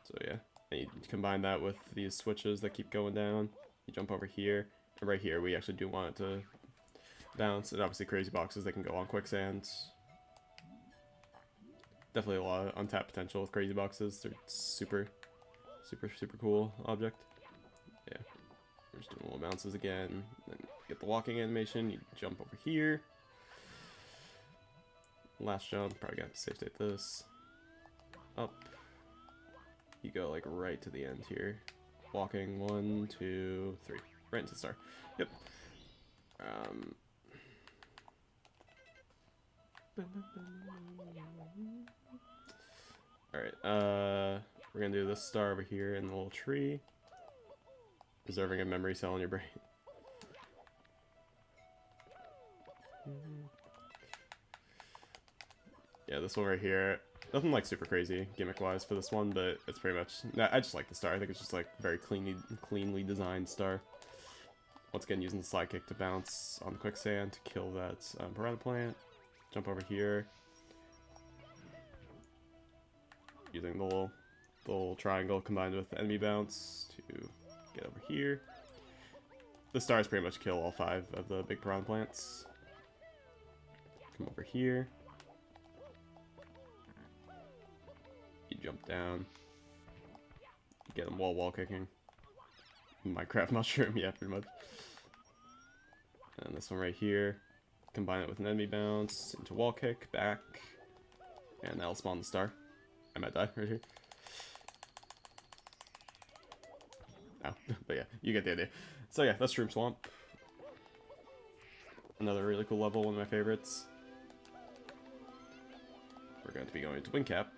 So yeah, and you combine that with these switches that keep going down. You jump over here, and right here we actually do want it to bounce. And obviously crazy boxes, they can go on quicksand. Definitely a lot of untapped potential with crazy boxes. They're super cool object. Yeah, we're just doing little bounces again. Then get the walking animation. You jump over here. Last jump, probably gonna have to safe state this. Up. You go like right to the end here. Walking 1, 2, 3. Right into the star. Yep. Alright, we're gonna do this star over here in the little tree. Preserving a memory cell in your brain. Yeah, this one right here. Nothing like super crazy gimmick-wise for this one, but it's pretty much... I just like the star. I think it's just like very cleanly designed star. Once again, using the slide kick to bounce on the quicksand to kill that piranha plant. Jump over here. Using the little triangle combined with enemy bounce to get over here. The stars pretty much kill all 5 of the big piranha plants. Come over here. You jump down. You get them wall kicking. Minecraft mushroom, yeah, pretty much. And this one right here. Combine it with an enemy bounce into wall kick, back. And that'll spawn the star. I might die right here. Oh, but yeah, you get the idea. So yeah, that's Shroom Swamp. Another really cool level, one of my favorites. We're going to be going to Wing Cap.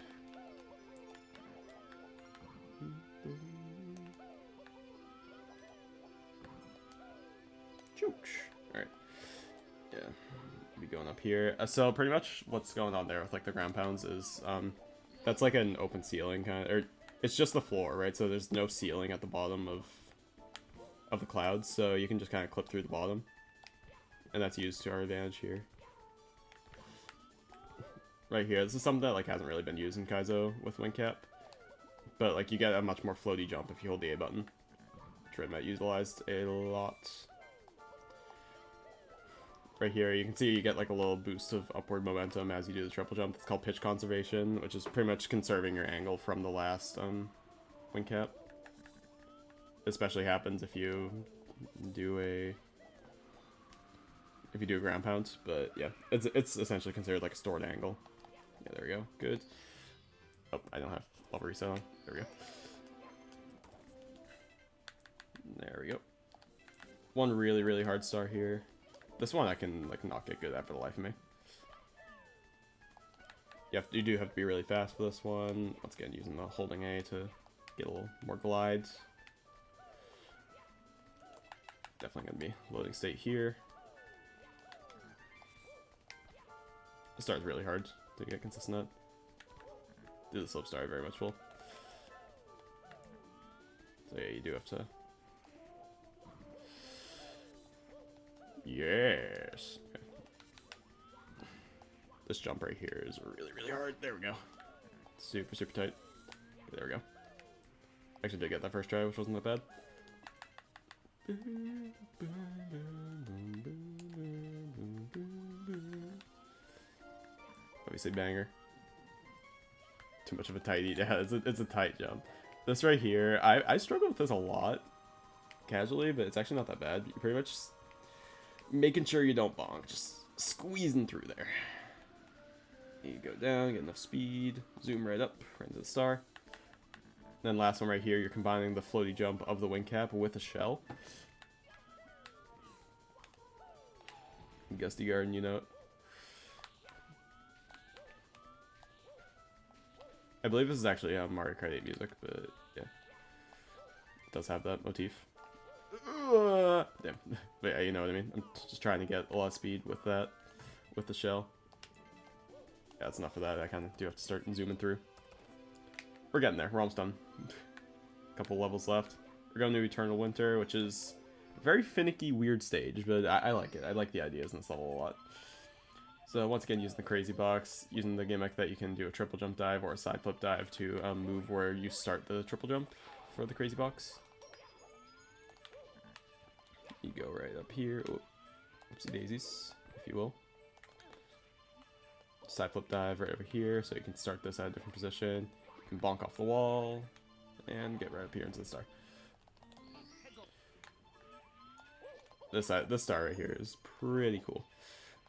Alright. Yeah. Be going up here. So pretty much what's going on there with like the ground pounds is that's like an open ceiling kind of, or it's just the floor, right? So there's no ceiling at the bottom of the clouds, so you can just kind of clip through the bottom. And that's used to our advantage here. Right here, this is something that like hasn't really been used in Kaizo with Wing Cap. But like you get a much more floaty jump if you hold the A button. Which Red Matt utilized a lot. Right here, you can see you get like a little boost of upward momentum as you do the triple jump. It's called pitch conservation, which is pretty much conserving your angle from the last Wing Cap. Especially happens if you do a ground pound, but yeah, it's essentially considered like a stored angle. Yeah, there we go. Good. Oh, I don't have level reset on. There we go. There we go. One really hard star here. This one I can like not get good at for the life of me. You do have to be really fast for this one. Once again, using the holding A to get a little more glide. Definitely gonna be loading state here. The star is really hard to get consistent at. Do the slope star very much full. So yeah, you do have to. Yes. Okay. This jump right here is really hard. There we go. Super tight. There we go. Actually did get that first try, which wasn't that bad. Obviously banger. Too much of a tighty. Yeah, it's a tight jump. This right here, I struggle with this a lot casually, but it's actually not that bad. You're pretty much just making sure you don't bonk. Just squeezing through there. You go down, get enough speed, zoom right up, right into the star. Then last one right here, you're combining the floaty jump of the wing cap with a shell. Gusty Garden, you know it. I believe this is actually Mario Kart 8 music, but yeah. It does have that motif. Damn. But yeah, you know what I mean. I'm just trying to get a lot of speed with that, with the shell. Yeah, that's enough for that. I kind of do have to start zooming through. We're getting there. We're almost done. A couple levels left. We're going to Eternal Winter, which is a very finicky, weird stage, but I like it. I like the ideas in this level a lot. So once again, using the crazy box, using the gimmick that you can do a triple jump dive or a side flip dive to move where you start the triple jump for the crazy box. You go right up here. Oh, whoopsie daisies, if you will. Side flip dive right over here, so you can start this at a different position. You can bonk off the wall and get right up here into the star. This star right here is pretty cool.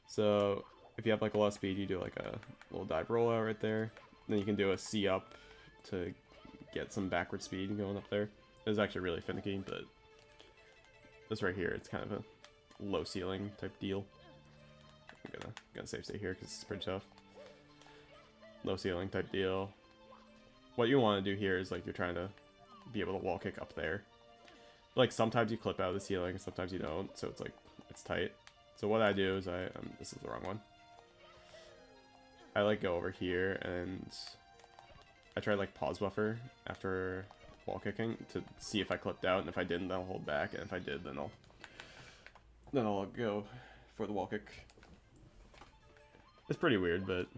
So if you have like a lot of speed, you do like a little dive rollout right there. Then you can do a C up to get some backward speed going up there. It's actually really finicky, but this right here, it's kind of a low ceiling type deal. I'm gonna save state here because it's pretty tough. Low ceiling type deal. What you want to do here is like you're trying to be able to wall kick up there. Like sometimes you clip out of the ceiling, sometimes you don't, so it's like it's tight. So what I do is this is the wrong one. I like go over here and I try like pause buffer after wall kicking to see if I clipped out, and if I didn't, then I'll hold back, and if I did, then I'll go for the wall kick. It's pretty weird, but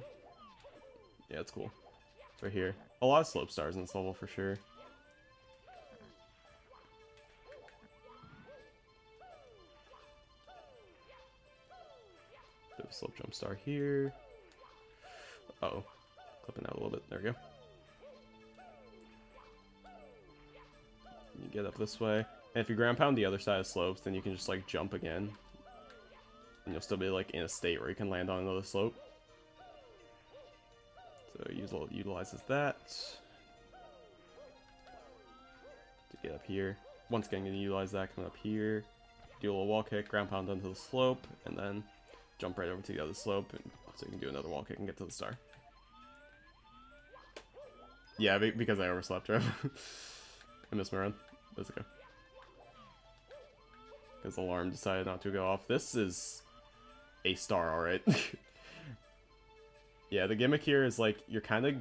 yeah, it's cool. Right here, a lot of slope stars in this level for sure. Bit of a slope jump star here. Uh-oh, clipping out a little bit. There we go. You get up this way, and if you ground pound the other side of slopes, then you can just like jump again, and you'll still be like in a state where you can land on another slope. So utilizes that to get up here. Once again, gonna utilize that coming up here, do a little wall kick, ground pound onto the slope, and then jump right over to the other slope, and so you can do another wall kick and get to the star. Yeah, because I overslept, right? I missed my run. Let's go. Because the alarm decided not to go off. This is a star, alright. Yeah, the gimmick here is like you're kind of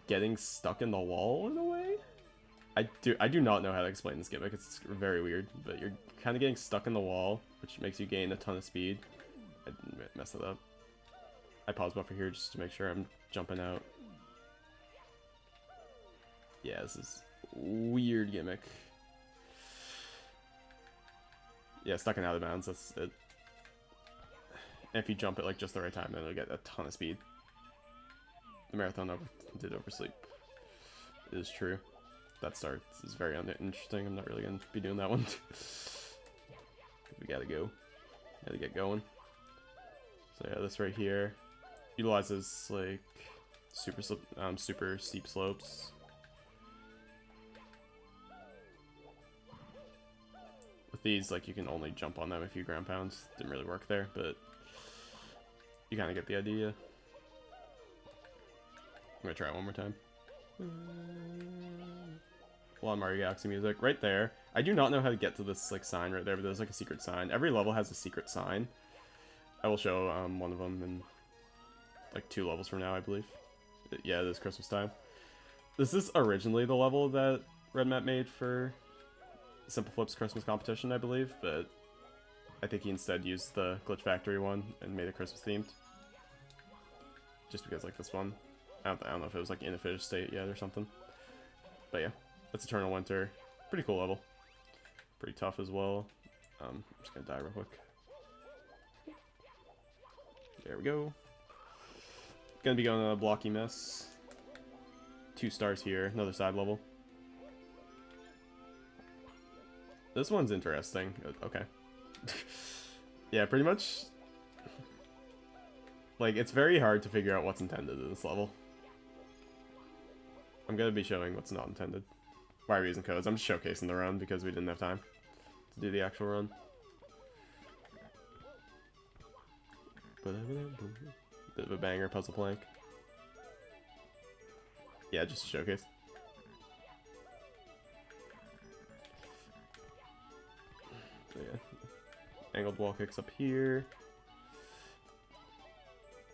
getting stuck in the wall in a way. I do not know how to explain this gimmick. It's very weird, but you're kind of getting stuck in the wall, which makes you gain a ton of speed. I messed it up. I pause buffer here just to make sure I'm jumping out. Yeah, this is weird gimmick. Yeah, stuck in out of bounds, that's it. And if you jump at like just the right time, then it'll get a ton of speed. The marathon did oversleep. It is true. That start is very uninteresting. I'm not really gonna be doing that one. We gotta go. Gotta get going. So yeah, this right here utilizes like super steep slopes. With these, like, you can only jump on them if you ground pound. Didn't really work there, but you kind of get the idea. I'm gonna try it one more time. A lot of Mario Galaxy music right there. I do not know how to get to this like sign right there, but there's like a secret sign. Every level has a secret sign. I will show one of them in like 2 levels from now, I believe. Yeah, it is Christmas time. This is originally the level that Red Matt made for Simple Flip's Christmas competition, I believe, but I think he instead used the Glitch Factory one and made it Christmas themed. Just because like this one, I don't know if it was like in a finished state yet or something. But yeah, that's Eternal Winter. Pretty cool level. Pretty tough as well. I'm just gonna die real quick. There we go. Gonna be going to Blocky Mouse. 2 stars here, another side level. This one's interesting. Okay. Yeah, pretty much Like, it's very hard to figure out what's intended in this level. I'm gonna be showing what's not intended. Why are we using codes? I'm just showcasing the run because we didn't have time to do the actual run. Bit of a banger puzzle plank. Yeah, just a showcase. So yeah, angled wall kicks up here.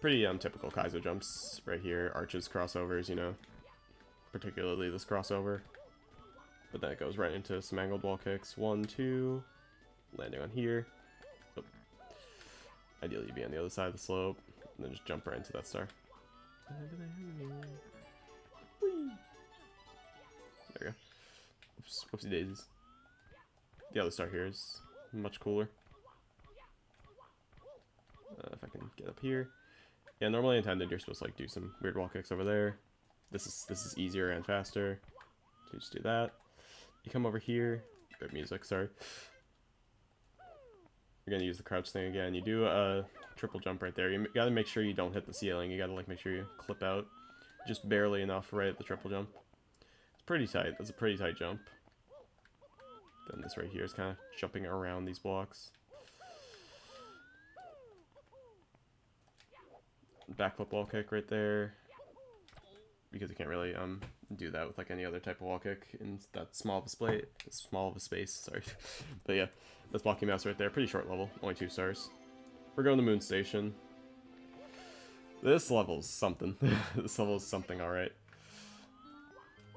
Pretty typical Kaizo jumps right here. Arches, crossovers, you know, particularly this crossover. But then it goes right into some angled wall kicks. 1, 2, landing on here. Oh. Ideally, you'd be on the other side of the slope, and then just jump right into that star. Whee! There we go. Oops, whoopsie daisies. The other star here is much cooler. If I can get up here. Yeah, normally intended, you're supposed to like do some weird wall kicks over there. This is easier and faster. So you just do that. You come over here. Great music, sorry. You're gonna use the crouch thing again. You do a triple jump right there. You gotta make sure you don't hit the ceiling. You gotta like make sure you clip out just barely enough right at the triple jump. It's pretty tight. That's a pretty tight jump. Then this right here is kind of jumping around these blocks. Backflip wall kick right there, because you can't really do that with like any other type of wall kick in that small of a space. Sorry, but yeah, that's Blocky Mouse right there. Pretty short level, only 2 stars. We're going to Moon Station. This level's something. This level's something, all right.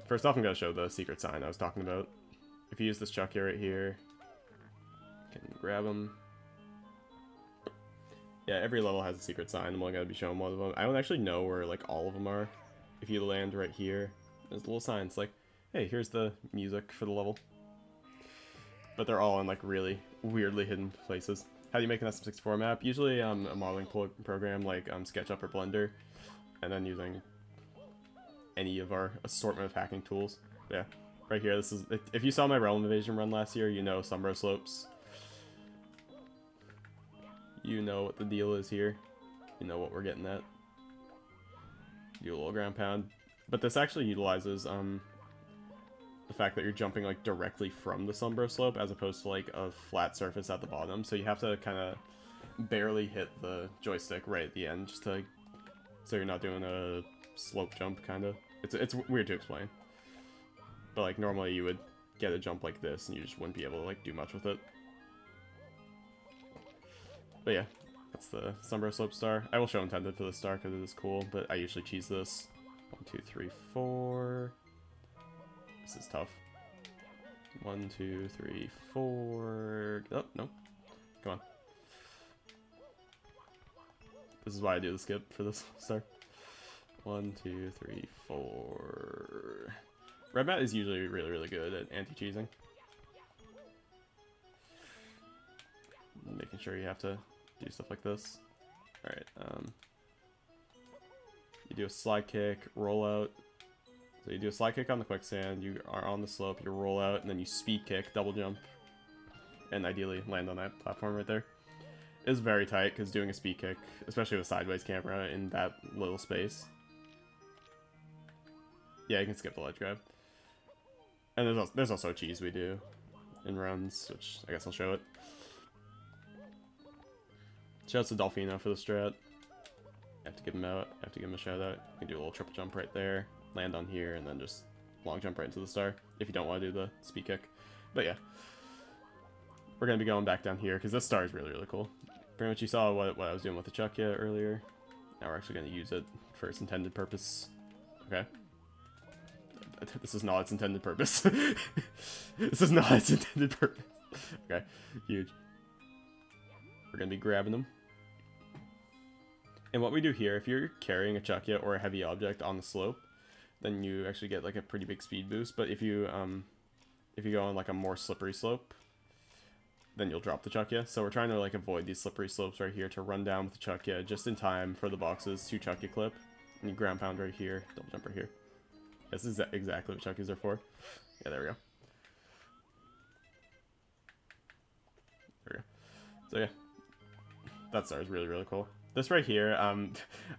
First off, I'm gonna show the secret sign I was talking about. If you use this chuck here right here, you can grab them. Yeah, every level has a secret sign. I'm only going to be showing one of them. I don't actually know where, like, all of them are. If you land right here, there's a little sign. It's like, hey, here's the music for the level. But they're all in, like, really weirdly hidden places. How do you make an SM64 map? Usually a modeling program like SketchUp or Blender. And then using any of our assortment of hacking tools. But yeah, right here, this is... If you saw my Realm Invasion run last year, you know Sombro Slopes. You know what the deal is here. You know what we're getting at. Do a little ground pound. But this actually utilizes the fact that you're jumping like directly from the Sombro slope as opposed to like a flat surface at the bottom. So you have to kind of barely hit the joystick right at the end just to so you're not doing a slope jump kind of. It's weird to explain. But like normally you would get a jump like this and you just wouldn't be able to like do much with it. But yeah, that's the Sombro Slope star. I will show intended for this star because it is cool, but I usually cheese this. 1, 2, 3, 4. This is tough. 1, 2, 3, 4. Oh, no. Come on. This is why I do the skip for this star. 1, 2, 3, 4. Red Mat is usually really, really good at anti-cheesing. Making sure you have to do stuff like this. Alright, you do a slide kick, roll out. So you do a slide kick on the quicksand, you are on the slope, you roll out, and then you speed kick, double jump, and ideally land on that platform right there. It's very tight, because doing a speed kick, especially with a sideways camera in that little space. Yeah, you can skip the ledge grab. And there's also a cheese we do in runs, which I guess I'll show it. Shouts to Dolphino for the strat. I have to give him out. I have to give him a shout out. You can do a little triple jump right there, land on here, and then just long jump right into the star if you don't want to do the speed kick. But yeah, we're gonna be going back down here because this star is really, really cool. Pretty much you saw what I was doing with the Chuckya earlier. Now we're actually gonna use it for its intended purpose. Okay. This is not its intended purpose. This is not its intended purpose. Okay, huge. We're going to be grabbing them. And what we do here, if you're carrying a Chuckya or a heavy object on the slope, then you actually get like a pretty big speed boost. But if you go on like a more slippery slope, then you'll drop the Chuckya. So we're trying to like avoid these slippery slopes right here to run down with the Chuckya just in time for the boxes to Chuckya clip. And you ground pound right here, double jump right here. This is exactly what Chuckyas are for. Yeah, there we go. There we go. So yeah, that star is really, really cool. this right here,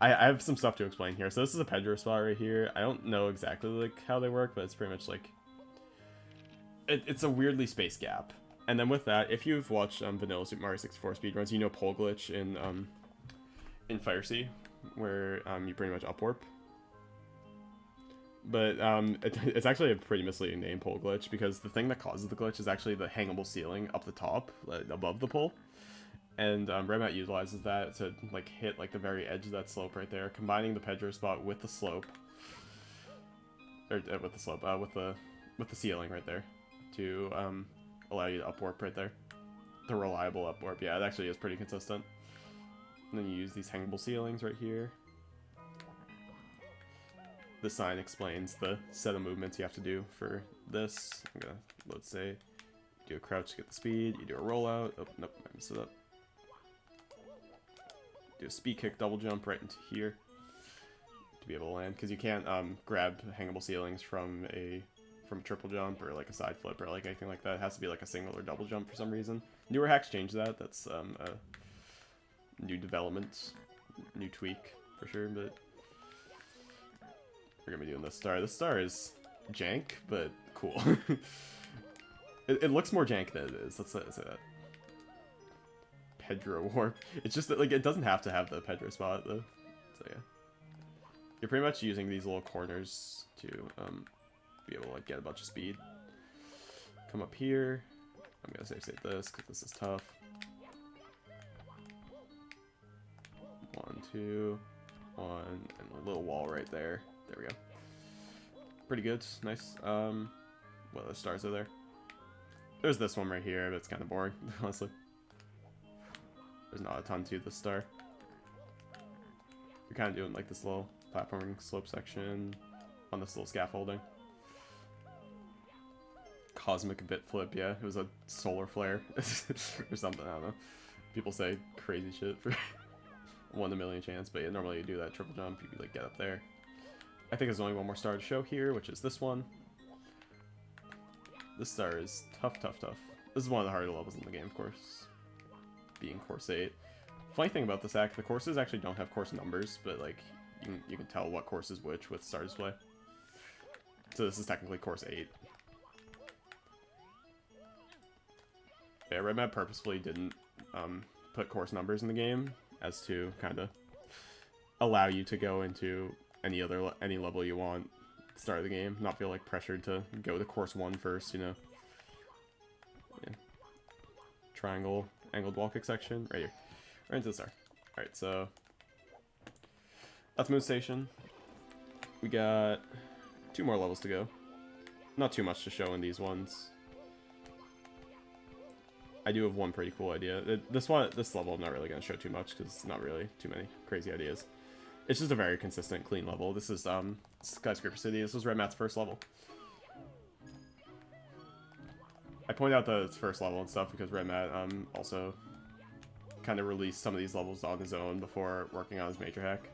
I have some stuff to explain here. So this is a Pedro spot right here. I don't know exactly like how they work, but it's pretty much like it's a weirdly spaced gap. And then with that, if you've watched vanilla Super Mario 64 speedruns, you know pole glitch in Fire Sea, where you pretty much up warp. But it's actually a pretty misleading name, pole glitch, because the thing that causes the glitch is actually the hangable ceiling up the top, like, above the pole. And Redmat utilizes that to like hit like the very edge of that slope right there, combining the Pedro spot with the slope, or with the ceiling right there, to allow you to up warp right there. The reliable up warp, yeah, it actually is pretty consistent. And then you use these hangable ceilings right here. The sign explains the set of movements you have to do for this. I'm gonna, let's say, do a crouch to get the speed, you do a rollout, oh, nope, I messed it up. Do a speed kick double jump right into here to be able to land, because you can't grab hangable ceilings from a triple jump or like a side flip or like anything like that. It has to be like a single or double jump for some reason. Newer hacks change that. That's a new development, new tweak for sure. But we're gonna be doing this star. This star is jank, but cool. it looks more jank than it is. Let's say that. Pedro warp. It's just that like it doesn't have to have the Pedro spot though. So yeah, you're pretty much using these little corners to be able to like get a bunch of speed. Come up here. I'm gonna save this because this is tough. 1, 2, 1, and a little wall right there. There we go. Pretty good. Nice. What other stars are there? There's this one right here, but it's kind of boring, honestly. There's not a ton to this star. You're kind of doing like this little platforming slope section on this little scaffolding. Cosmic bit flip, yeah, it was a solar flare or something, I don't know. People say crazy shit for 1 in a million chance, but yeah, normally you do that triple jump, you like get up there. I think there's only one more star to show here, which is this one. This star is tough, tough, tough. This is one of the harder levels in the game, of course, being course 8. Funny thing about this act, the courses actually don't have course numbers, but like you can tell what course is which with star display. So this is technically course 8. Yeah, Redmat purposefully didn't put course numbers in the game as to kind of allow you to go into any level you want at the start of the game, not feel like pressured to go to course 1 first, you know. Yeah. Triangle, angled wall kick section, right here. Right into the star. Alright, so that's Moon Station. We got 2 more levels to go. Not too much to show in these ones. I do have one pretty cool idea. This level I'm not really going to show too much because it's not really too many crazy ideas. It's just a very consistent, clean level. This is Skyscraper City. This was Redmat's first level. I point out the first level and stuff because Redmat also kind of released some of these levels on his own before working on his major hack.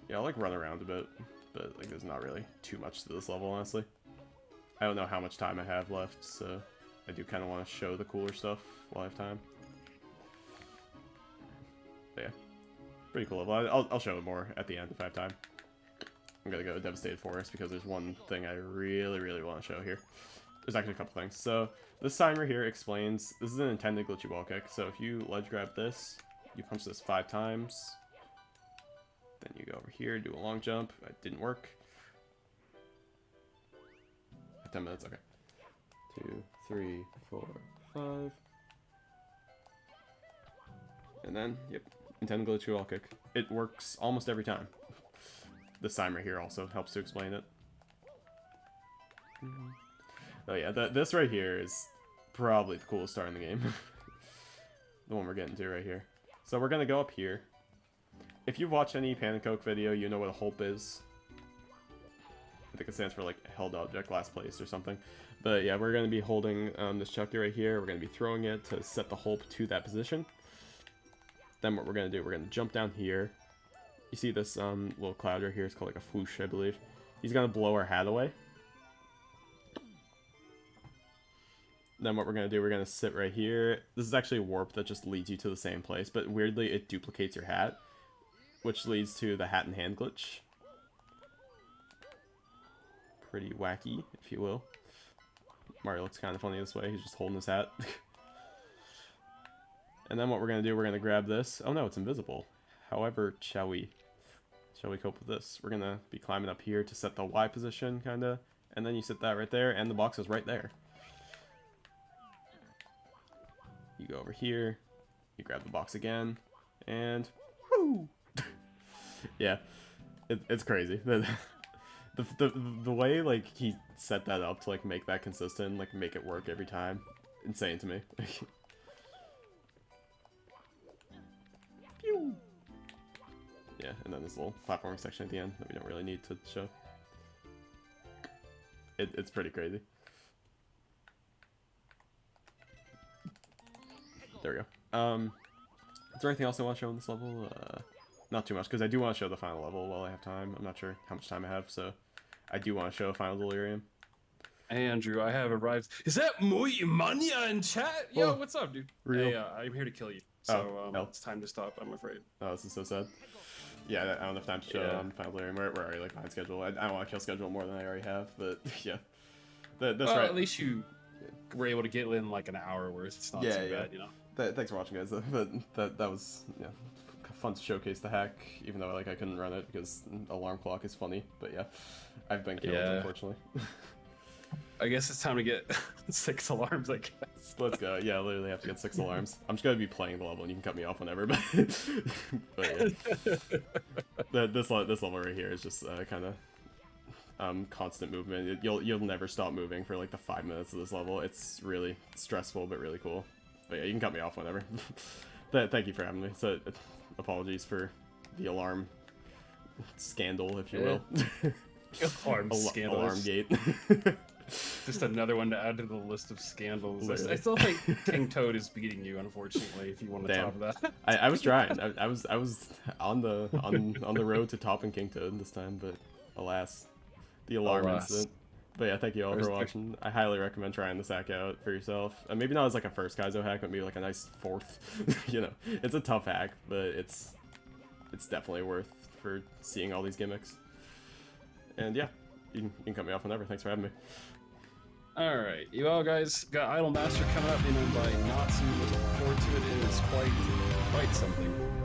Yeah, I'll like run around a bit, but like there's not really too much to this level, honestly. I don't know how much time I have left, so I do kind of want to show the cooler stuff while I have time. But yeah, pretty cool level. I'll show it more at the end if I have time. I'm gonna go to Devastated Forest because there's one thing I really, really want to show here. There's actually a couple things. So this sign right here explains, this is an intended glitchy wall kick. So if you ledge grab this, you punch this 5 times. Then you go over here, do a long jump. It didn't work. 10 minutes, okay. 2, 3, 4, 5. And then, yep, intended glitchy wall kick. It works almost every time. This sign right here also helps to explain it. Oh yeah, this right here is probably the coolest star in the game. The one we're getting to right here. So we're gonna go up here. If you've watched any Pan and Coke video, you know what a HOLP is. I think it stands for like held object last place or something. But yeah, we're gonna be holding this chucky right here. We're gonna be throwing it to set the HOLP to that position. Then what we're gonna do, we're gonna jump down here. You see this little cloud right here? It's called like a whoosh, I believe. He's gonna blow our hat away. Then what we're going to do, we're going to sit right here. This is actually a warp that just leads you to the same place, but weirdly it duplicates your hat, which leads to the hat in hand glitch. Pretty wacky, if you will. Mario looks kind of funny this way. He's just holding his hat. And then what we're going to do, we're going to grab this. Oh no, it's invisible. However, shall we cope with this? We're going to be climbing up here to set the Y position, kind of. And then you set that right there, and the box is right there. You go over here. You grab the box again. And... woo! Yeah. It's crazy. The way, like, he set that up to, like, make that consistent, like, make it work every time. Insane to me. Pew! Yeah, and then this little platforming section at the end that we don't really need to show. It's pretty crazy. There we go. Is there anything else I want to show in this level? Not too much, because I do want to show the final level while I have time. I'm not sure how much time I have, so I do want to show Final Delirium. Andrew, I have arrived. Is that Muy Mania in chat? Yo, what's up, dude? Real? Hey, I'm here to kill you. So it's time to stop, I'm afraid. Oh, this is so sad. Yeah, I don't have time to show Final Delirium. We're already like behind schedule. I don't want to kill schedule more than I already have, but yeah. That's right. At least you were able to get in like an hour worth. It's not too bad, you know. Thanks for watching, guys. But that was fun to showcase the hack, even though like I couldn't run it because alarm clock is funny. But yeah, I've been killed unfortunately. I guess it's time to get 6 alarms, I guess. Let's go. Yeah, I literally have to get 6 alarms. I'm just gonna be playing the level, and you can cut me off whenever. But yeah. This level right here is just kind of constant movement. You'll never stop moving for like the 5 minutes of this level. It's really stressful, but really cool. But yeah, you can cut me off whenever. Thank you for having me. So apologies for the alarm scandal, if you will. Alarm scandal. Alarm gate. Just another one to add to the list of scandals. I still think King Toad is beating you, unfortunately. If you want to top that. I was trying. I was on the road to topping King Toad this time, but alas, the alarm incident. But yeah, thank you all for watching. I highly recommend trying this hack out for yourself. Maybe not as like a first Kaizo hack, but maybe like a nice 4th. You know, it's a tough hack, but it's definitely worth for seeing all these gimmicks. And yeah, you can cut me off whenever. Thanks for having me. Alright, you all guys got Idol Master coming up, and by not seeing looking forward to it, it is quite something.